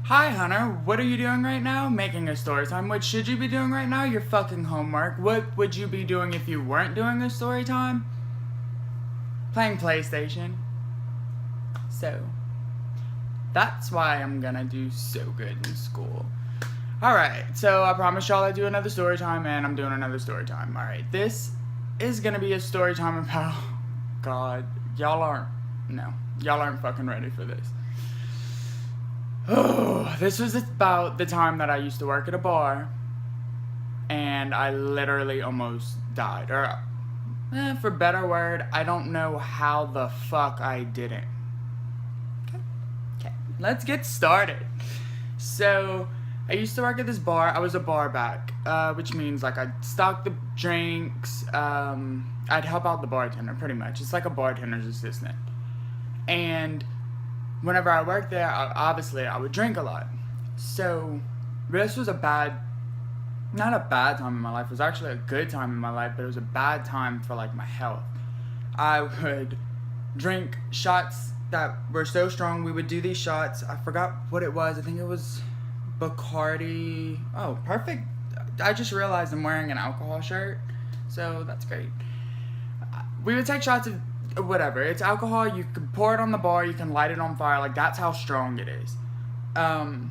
Hi, Hunter. What are you doing right now? Making a story time. What should you be doing right now? Your fucking homework. What would you be doing if you weren't doing a story time? Playing PlayStation. So, that's why I'm gonna do so good in school. Alright, so I promised y'all I'd do another story time, and I'm doing another story time. Alright, this is gonna be a story time about. God, y'all aren't fucking ready for this. Oh, this was about the time that I used to work at a bar, and I literally almost died. Or, for better word, I don't know how the fuck I didn't. Okay, let's get started. So, I used to work at this bar. I was a bar back, which means like I'd stock the drinks. I'd help out the bartender, pretty much. It's like a bartender's assistant. And whenever I worked there, obviously I would drink a lot. So this was not a bad time in my life. It was actually a good time in my life, but it was a bad time for like my health. I would drink shots that were so strong. We would do these shots. I forgot what it was. I think it was Bacardi. Oh, perfect. I just realized I'm wearing an alcohol shirt, so that's great. We would take shots of whatever. It's alcohol. You can pour it on the bar. You can light it on fire. Like, that's how strong it is. And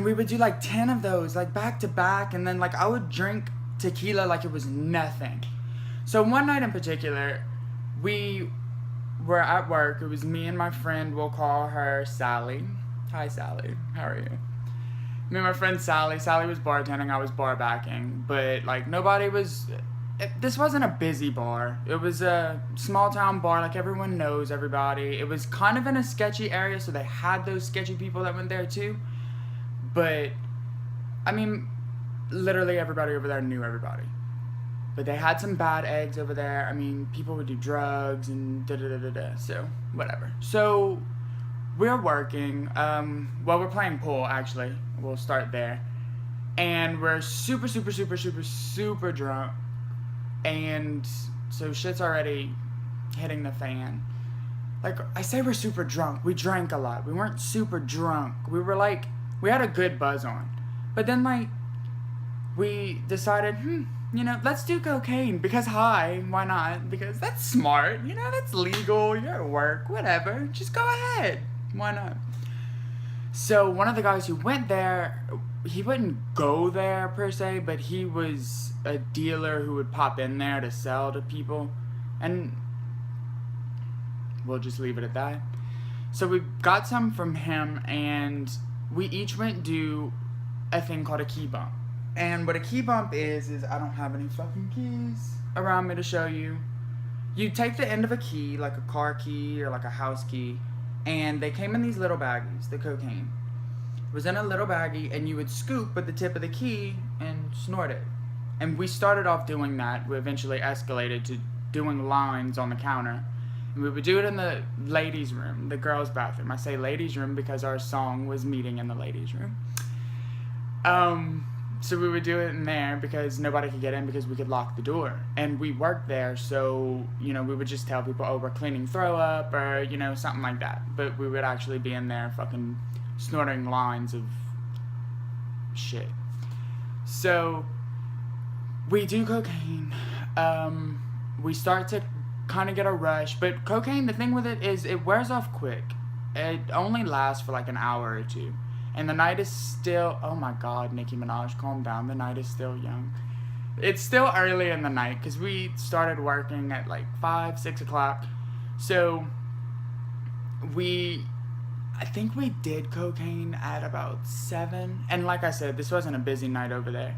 we would do like 10 of those, like back to back. And then like I would drink tequila like it was nothing. So one night in particular, we were at work. It was me and my friend. We'll call her Sally. Hi, Sally. How are you? Me and my friend Sally. Sally was bartending. I was bar backing. But like nobody was. This wasn't a busy bar. It was a small town bar, like everyone knows everybody. It was kind of in a sketchy area, so they had those sketchy people that went there too. But, I mean, literally everybody over there knew everybody. But they had some bad eggs over there. I mean, people would do drugs and da-da-da-da-da, so whatever. So, we're working. We're playing pool, actually. We'll start there. And we're super, super, super, super, super drunk. And so shit's already hitting the fan. Like, I say we're super drunk. We drank a lot. We weren't super drunk. We were like, we had a good buzz on. But then, like, we decided, let's do cocaine. Because, why not? Because that's smart. That's legal. You're at work. Whatever. Just go ahead. Why not? So, one of the guys who went there, he wouldn't go there per se, but he was a dealer who would pop in there to sell to people, and we'll just leave it at that. So we got some from him, and we each went do a thing called a key bump. And what a key bump is I don't have any fucking keys around me to show you. You take the end of a key, like a car key or like a house key, and they came in these little baggies, the cocaine. It was in a little baggie, and you would scoop with the tip of the key and snort it. And we started off doing that. We eventually escalated to doing lines on the counter. And we would do it in the ladies' room, the girls' bathroom. I say ladies' room because our song was meeting in the ladies' room. So we would do it in there because nobody could get in because we could lock the door. And we worked there, so, we would just tell people, oh, we're cleaning throw up or, something like that. But we would actually be in there fucking snorting lines of shit. So we do cocaine. We start to kind of get a rush, but cocaine, the thing with it is it wears off quick. It only lasts for like an hour or two, and the night is still, oh my god, Nicki Minaj, calm down, the night is still young. It's still early in the night because we started working at like 5, 6 o'clock. So I think we did cocaine at about 7, and like I said, this wasn't a busy night over there.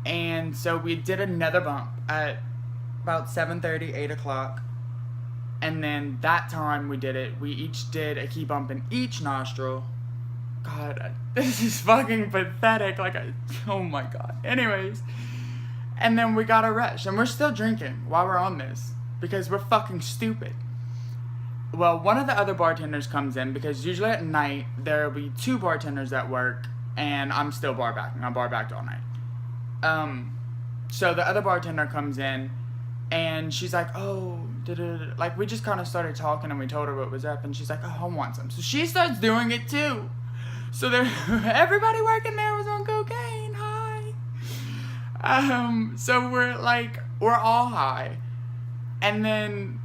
And so we did another bump at about 7:30, 8 o'clock. And then that time we did it, we each did a key bump in each nostril. God, this is fucking pathetic. Oh my god. Anyways. And then we got a rush. And we're still drinking while we're on this. Because we're fucking stupid. Well, one of the other bartenders comes in because usually at night there will be 2 bartenders at work. And I'm still bar backing. I'm bar backed all night. So the other bartender comes in, and she's like, oh, Like, we just kind of started talking and we told her what was up, and she's like, oh, I want some. So she starts doing it too. So there, everybody working there was on cocaine. Hi. So we're all high. And then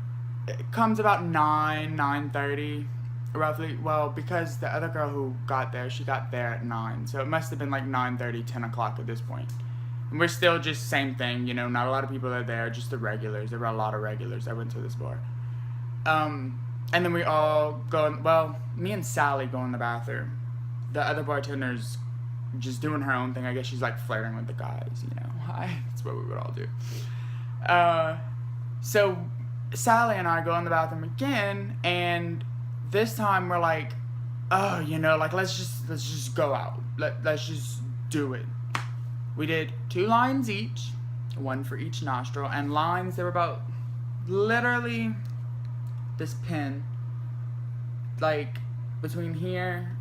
it comes about 9:30, roughly. Well, because the other girl who got there, she got there at 9. So it must have been like 9:30, 10 o'clock at this point. And we're still just same thing, you know, not a lot of people are there, just the regulars. There were a lot of regulars that went to this bar. And then we all go, well, me and Sally go in the bathroom. The other bartender's just doing her own thing. I guess she's like flirting with the guys, you know. That's what we would all do. So Sally and I go in the bathroom again, and this time we're like, oh, you know, like let's just go out. Let's just do it. We did 2 lines each, 1 for each nostril, and lines, they were about literally this pin, like between here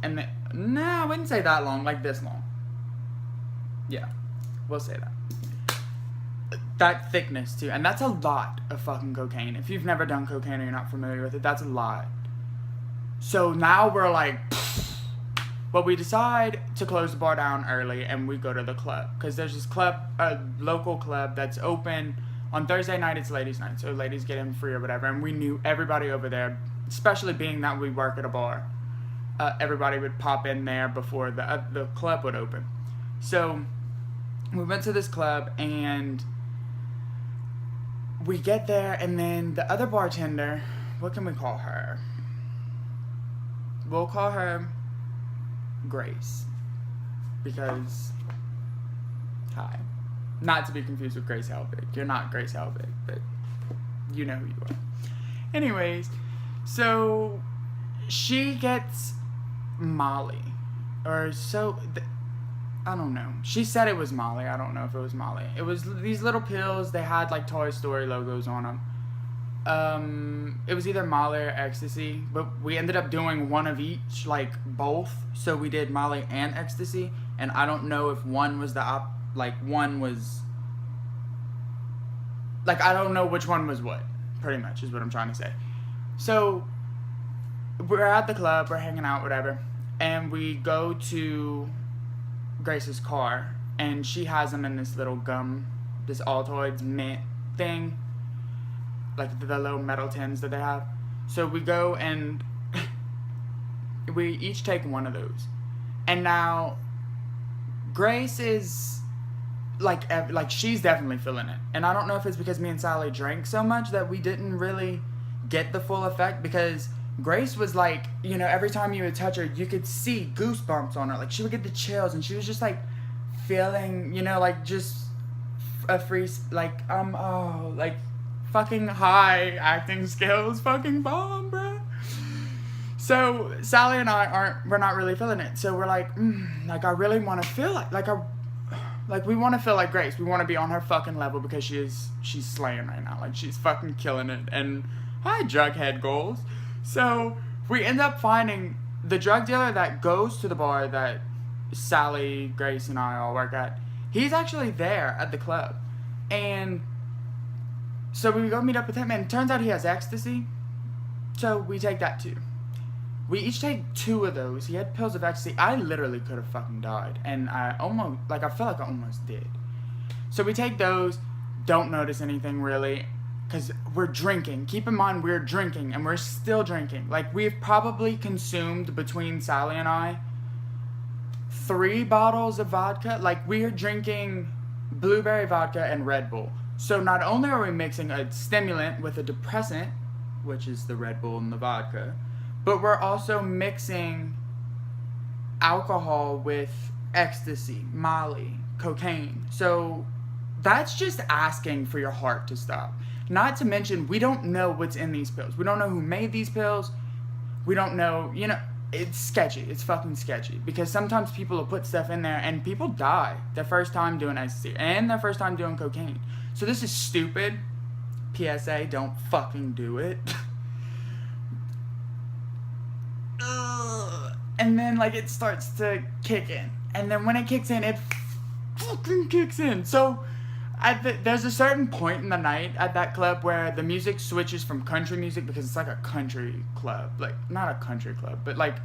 and I wouldn't say that long, like this long. Yeah, we'll say that thickness too, and that's a lot of fucking cocaine. If you've never done cocaine or you're not familiar with it, that's a lot. So now we're like, but we decide to close the bar down early and we go to the club, because there's this club, a local club that's open on Thursday night. It's ladies' night, so ladies get in free or whatever, and we knew everybody over there, especially being that we work at a bar. Everybody would pop in there before the club would open. So we went to this club, and we get there, and then the other bartender, what can we call her? We'll call her Grace, because, hi. Not to be confused with Grace Helbig. You're not Grace Helbig, but you know who you are. Anyways, so she gets Molly, or so, I don't know. She said it was Molly. I don't know if it was Molly. It was these little pills. They had like Toy Story logos on them. It was either Molly or ecstasy, but we ended up doing one of each, like both. So we did Molly and ecstasy, and I don't know if one was one was like, I don't know which one was what. Pretty much is what I'm trying to say. So we're at the club, we're hanging out, whatever, and we go to Grace's car, and she has them in this little gum, this Altoids mint thing, like the little metal tins that they have. So we go and we each take one of those, and now Grace is like she's definitely feeling it, and I don't know if it's because me and Sally drank so much that we didn't really get the full effect, because Grace was like, you know, every time you would touch her, you could see goosebumps on her. Like, she would get the chills, and she was just, like, feeling, you know, like, just a free, like, like, fucking high acting skills, fucking bomb, bruh. So, Sally and I we're not really feeling it. So, we're like, like, I really want to feel we want to feel like Grace. We want to be on her fucking level, because she's slaying right now. Like, she's fucking killing it. And, hi, Jughead goals. So, we end up finding the drug dealer that goes to the bar that Sally, Grace, and I all work at. He's actually there at the club. And so we go meet up with him, and it turns out he has ecstasy. So, we take that too. We each take 2 of those. He had pills of ecstasy. I literally could have fucking died. And I feel like I almost did. So, we take those, don't notice anything really. Because we're drinking. Keep in mind, we're drinking, and we're still drinking. Like, we've probably consumed, between Sally and I, 3 bottles of vodka. Like, we are drinking blueberry vodka and Red Bull. So not only are we mixing a stimulant with a depressant, which is the Red Bull and the vodka, but we're also mixing alcohol with ecstasy, Molly, cocaine. So that's just asking for your heart to stop. Not to mention, we don't know what's in these pills. We don't know who made these pills. We don't know, you know, it's sketchy. It's fucking sketchy. Because sometimes people will put stuff in there and people die their first time doing ecstasy and their first time doing cocaine. So this is stupid. PSA, don't fucking do it. And then, like, it starts to kick in. And then when it kicks in, it fucking kicks in. So There's a certain point in the night at that club where the music switches from country music, because it's like a country club, like not a country club, but like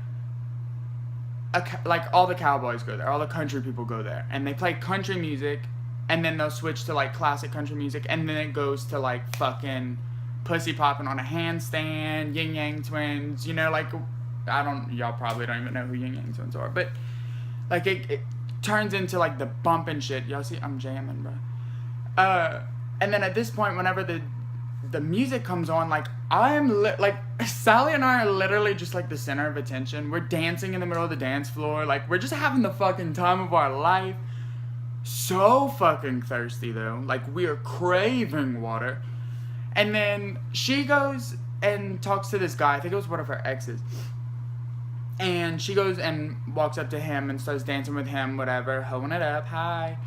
like all the cowboys go there, all the country people go there, and they play country music, and then they'll switch to like classic country music, and then it goes to like fucking pussy popping on a handstand, Yin Yang Twins, you know, like y'all probably don't even know who Yin Yang Twins are, but like it turns into like the bumping shit. Y'all see, I'm jamming, bro. And then at this point, whenever the music comes on, like like Sally and I are literally just like the center of attention. We're dancing in the middle of the dance floor, like we're just having the fucking time of our life. So fucking thirsty though, like we are craving water. And then she goes and talks to this guy. I think it was one of her exes. And she goes and walks up to him and starts dancing with him, whatever, hoeing it up, hi.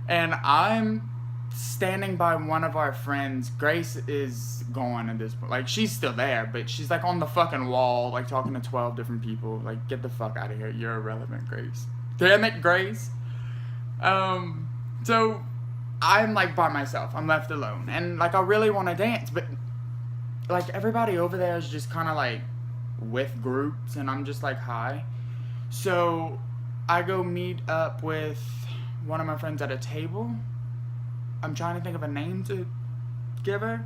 And I'm standing by one of our friends. Grace is gone at this point. Like, she's still there, but she's like on the fucking wall, like talking to 12 different people. Like, get the fuck out of here. You're irrelevant, Grace. Damn it, Grace. So I'm like by myself. I'm left alone. And like, I really want to dance, but like everybody over there is just kind of like with groups, and I'm just like, hi. So I go meet up with one of my friends at a table. I'm trying to think of a name to give her.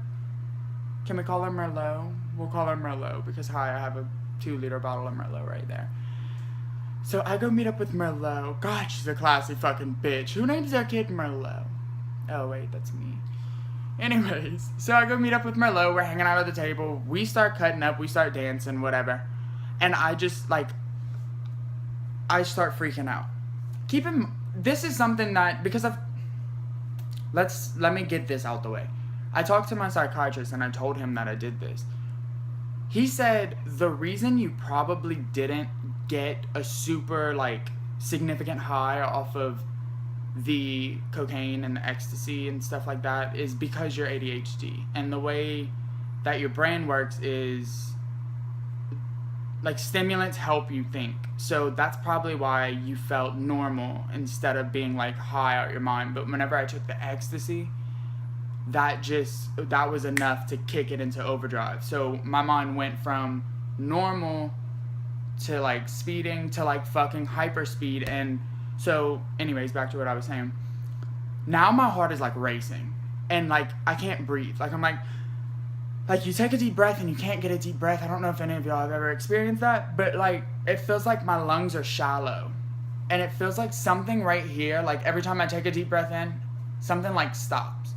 Can we call her Merlot? We'll call her Merlot because, hi, I have a 2-liter bottle of Merlot right there. So I go meet up with Merlot. God, she's a classy fucking bitch. Who names their kid Merlot? Oh, wait, that's me. Anyways, so I go meet up with Merlot. We're hanging out at the table. We start cutting up. We start dancing, whatever. And I just, like, I start freaking out. This is something that, because let me get this out the way. I talked to my psychiatrist and I told him that I did this. He said the reason you probably didn't get a super, like, significant high off of the cocaine and the ecstasy and stuff like that is because you're ADHD. And the way that your brain works is, like, stimulants help you think. So that's probably why you felt normal instead of being, like, high out your mind. But whenever I took the ecstasy, that was enough to kick it into overdrive. So my mind went from normal to, like, speeding to, like, fucking hyper speed. And so, anyways, back to what I was saying. Now my heart is, like, racing. And, like, I can't breathe. Like, I'm like, you take a deep breath and you can't get a deep breath. I don't know if any of y'all have ever experienced that, but, like, it feels like my lungs are shallow. And it feels like something right here, like, every time I take a deep breath in, something, like, stops.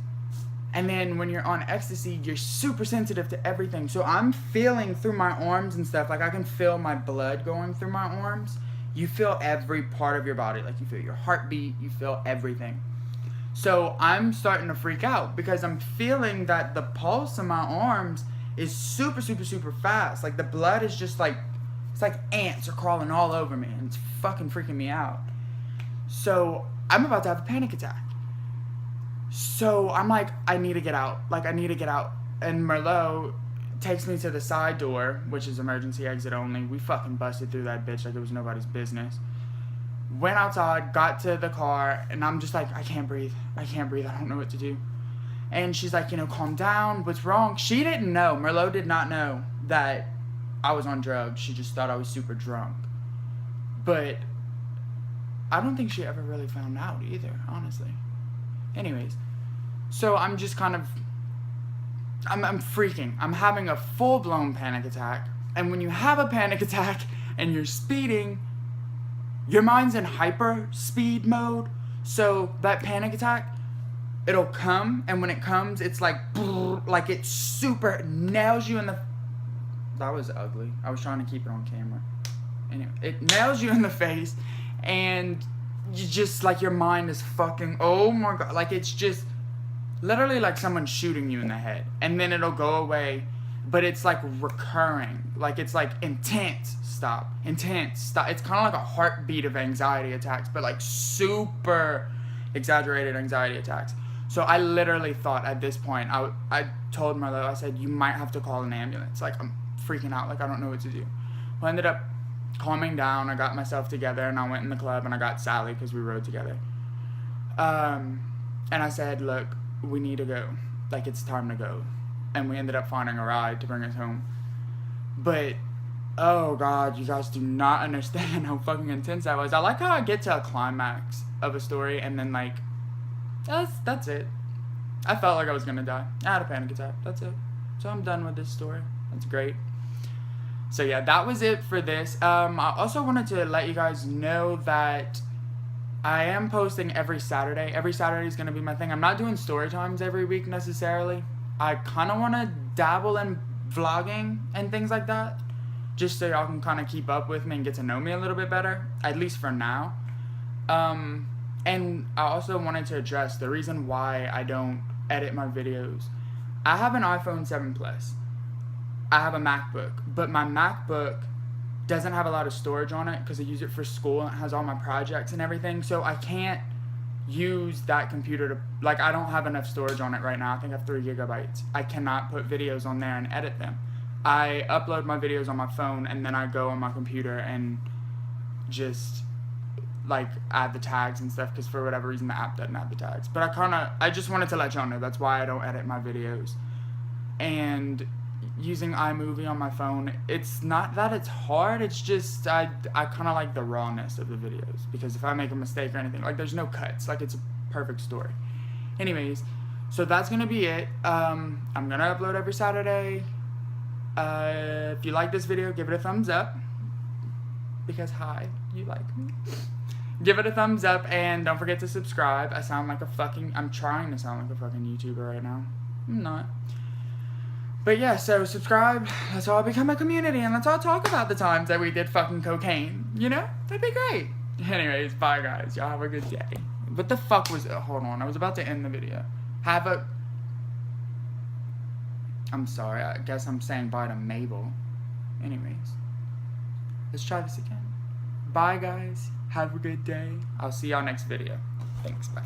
And then when you're on ecstasy, you're super sensitive to everything. So I'm feeling through my arms and stuff. Like, I can feel my blood going through my arms. You feel every part of your body. Like, you feel your heartbeat. You feel everything. So I'm starting to freak out because I'm feeling that the pulse in my arms is super, super, super fast. Like, the blood is just like, it's like ants are crawling all over me, and it's fucking freaking me out. So I'm about to have a panic attack. So I'm like, I need to get out. Like, I need to get out. And Merlot takes me to the side door, which is emergency exit only. We fucking busted through that bitch like it was nobody's business. Went outside, got to the car, and I'm just like, I can't breathe. I don't know what to do. And she's like, calm down. What's wrong? She didn't know. Merlot did not know that I was on drugs. She just thought I was super drunk. But I don't think she ever really found out either, honestly. Anyways, so I'm just kind of, I'm freaking. I'm having a full-blown panic attack. And when you have a panic attack and you're speeding, your mind's in hyper speed mode. So that panic attack, it'll come, and when it comes, it's like it super nails you in the, that was ugly. I was trying to keep it on camera. Anyway, it nails you in the face, and you just, like, your mind is fucking, oh my god, like, it's just literally like someone shooting you in the head, and then it'll go away, but it's like recurring, like, it's like intense stop. It's kind of like a heartbeat of anxiety attacks, but like super exaggerated anxiety attacks. So I literally thought at this point, I told Marlo, I said, you might have to call an ambulance. Like, I'm freaking out, like, I don't know what to do. Well, I ended up calming down. I got myself together, and I went in the club, and I got Sally because we rode together. And I said, look, we need to go. Like, it's time to go. And we ended up finding a ride to bring us home. But, oh God, you guys do not understand how fucking intense that was. I like how I get to a climax of a story and then, like, that's it. I felt like I was gonna die. I had a panic attack. That's it. So I'm done with this story. That's great. So yeah, that was it for this. I also wanted to let you guys know that I am posting every Saturday. Every Saturday is gonna be my thing. I'm not doing story times every week necessarily. I kind of want to dabble in vlogging and things like that, just so y'all can kind of keep up with me and get to know me a little bit better, at least for now. And I also wanted to address the reason why I don't edit my videos. I have an iPhone 7 Plus. I have a MacBook, but my MacBook doesn't have a lot of storage on it because I use it for school and it has all my projects and everything, so I can't use that computer to, like, I don't have enough storage on it right now. I think I have 3 gigabytes. I cannot put videos on there and edit them. I upload my videos on my phone and then I go on my computer and just, like, add the tags and stuff, because for whatever reason the app doesn't add the tags. But I just wanted to let y'all know that's why I don't edit my videos. And using iMovie on my phone, it's not that it's hard, it's just I kind of like the rawness of the videos, because if I make a mistake or anything, like, there's no cuts, like, it's a perfect story. Anyways, so that's gonna be it. I'm gonna upload every Saturday. If you like this video, give it a thumbs up, because hi, you like me. Give it a thumbs up, and don't forget to subscribe. I'm trying to sound like a fucking YouTuber right now. I'm not. But yeah, so subscribe. Let's all become a community, and let's all talk about the times that we did fucking cocaine. You know? That'd be great. Anyways, bye guys. Y'all have a good day. What the fuck was it? Hold on. I was about to end the video. I'm sorry. I guess I'm saying bye to Mabel. Anyways. Let's try this again. Bye guys. Have a good day. I'll see y'all next video. Thanks. Bye.